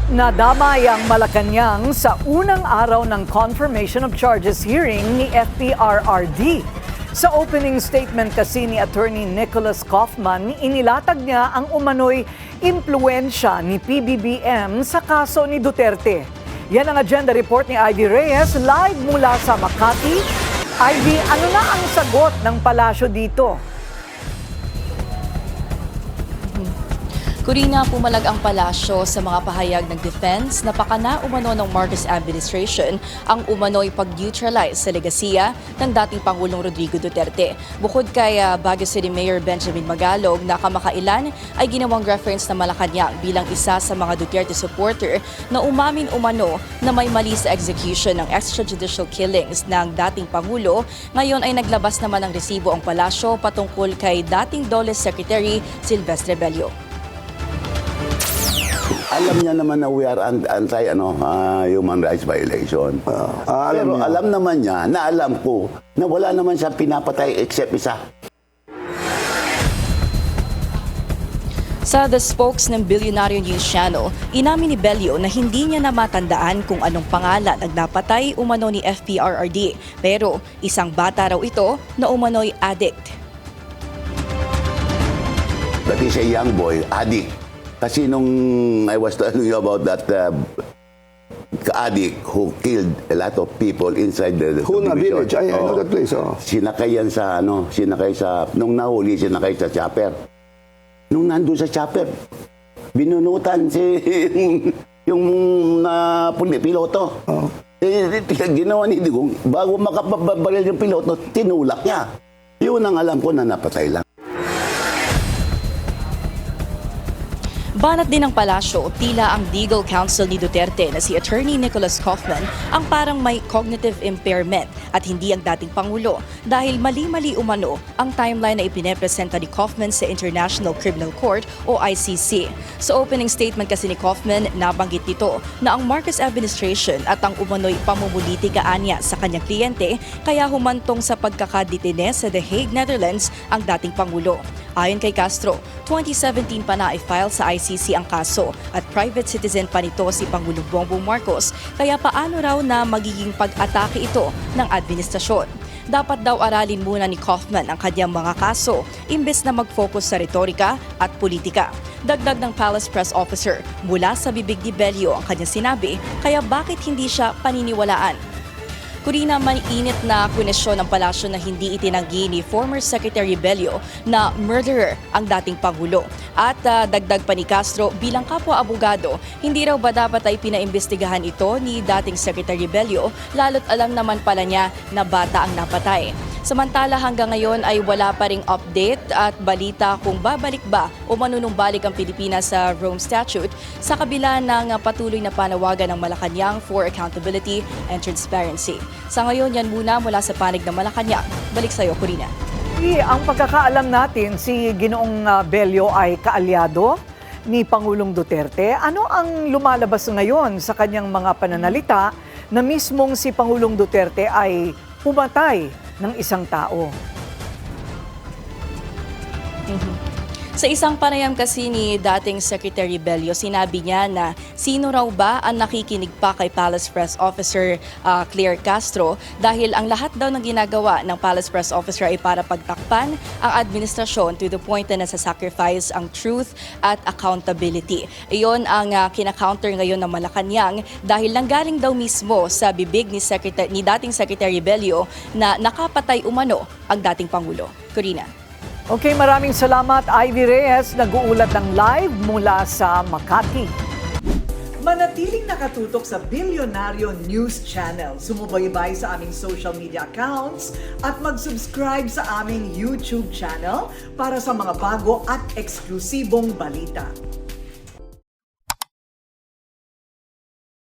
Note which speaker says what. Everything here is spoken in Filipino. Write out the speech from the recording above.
Speaker 1: Nadamay ang Malacanang sa unang araw ng confirmation of charges hearing ni FPRRD. Sa opening statement kasi ni Attorney Nicholas Kaufman, inilatag niya ang umano'y impluensya ni PBBM sa kaso ni Duterte. Yan ang agenda report ni Ivy Reyes live mula sa Makati. Ivy, ano na ang sagot ng palasyo dito?
Speaker 2: Corina, pumalag ang palasyo sa mga pahayag ng defense na pakana umano ng Marcos administration ang umano'y pag-neutralize sa legasiya ng dating Pangulong Rodrigo Duterte. Bukod kay Baguio City Mayor Benjamin Magalog na kamakailan ay ginawang reference na Malacanang bilang isa sa mga Duterte supporter na umamin umano na may mali sa execution ng extrajudicial killings ng dating Pangulo. Ngayon ay naglabas naman ng resibo ang palasyo patungkol kay dating DOLE Secretary Silvestre Bello.
Speaker 3: Alam niya naman na we are anti human rights violation. Pero alam naman niya na alam ko na wala naman siya pinapatay except isa.
Speaker 2: Sa The Spokes ng Billionaire News Channel, inamin ni Bello na hindi niya na matandaan kung anong pangalan ang napatay umano ni FPRRD. Pero isang bata raw ito na umano'y addict.
Speaker 3: That is a young boy, addict. Kasi nung I was telling you about that addict who killed a lot of people inside the
Speaker 4: Huna village, I know that place.
Speaker 3: Sinakay yan sa nung nahuli, sinakay sa chopper. Nung nandun sa chopper, binunutan yung piloto. Ginawa ni Digong, bago makapabaril yung piloto, tinulak niya. Yun ang alam ko na napatay lang.
Speaker 2: Banat din ng palasyo, tila ang legal counsel ni Duterte na si Attorney Nicholas Kaufman ang parang may cognitive impairment at hindi ang dating Pangulo dahil mali-mali umano ang timeline na ipinepresenta ni Kaufman sa International Criminal Court o ICC. Sa opening statement kasi ni Kaufman, nabanggit nito na ang Marcos administration at ang umano'y pamumulitika-anya sa kanyang kliyente kaya humantong sa pagkakadetine sa The Hague, Netherlands ang dating Pangulo. Ayon kay Castro, 2017 pa na i-file sa ICC ang kaso at private citizen pa nito si Pangulong Bongbong Marcos kaya paano raw na magiging pag-atake ito ng administrasyon. Dapat daw aralin muna ni Kaufman ang kanyang mga kaso imbes na mag-focus sa retorika at politika. Dagdag ng Palace Press Officer, mula sa bibig ni Bello ang kanyang sinabi kaya bakit hindi siya paniniwalaan. Corina, mainit na kunesyon ng palasyo na hindi itinanggi ni former Secretary Bello na murderer ang dating Pangulo. At dagdag pa ni Castro, bilang kapwa-abogado, hindi raw ba dapat ay pinaimbestigahan ito ni dating Secretary Bello lalo't alam naman pala niya na bata ang napatay. Samantala hanggang ngayon ay wala pa ring update at balita kung babalik ba o manunumbalik ang Pilipinas sa Rome Statute sa kabila ng patuloy na panawagan ng Malacanang for accountability and transparency. Sa ngayon, yan muna mula sa panig ng Malacanang. Balik sa iyo, Corina.
Speaker 1: Ang pagkakaalam natin, si Ginoong Bello ay kaalyado ni Pangulong Duterte. Ano ang lumalabas ngayon sa kanyang mga pananalita na mismong si Pangulong Duterte ay pumatay ng isang tao?
Speaker 2: Sa isang panayam kasi ni dating Secretary Bello, sinabi niya na sino raw ba ang nakikinig pa kay Palace Press Officer Claire Castro dahil ang lahat daw ng ginagawa ng Palace Press Officer ay para pagtakpan ang administrasyon to the point na nasa-sacrifice ang truth at accountability. Iyon ang kina-counter ngayon ng Malacanang dahil nanggaling daw mismo sa bibig ni dating Secretary Bello na nakapatay umano ang dating Pangulo. Corina.
Speaker 1: Okay, maraming salamat Ivy Reyes, nag-uulat ng live mula sa Makati. Manatiling nakatutok sa Billionaire News Channel. Sumubaybay sa aming social media accounts at mag-subscribe sa aming YouTube channel para sa mga bago at eksklusibong balita.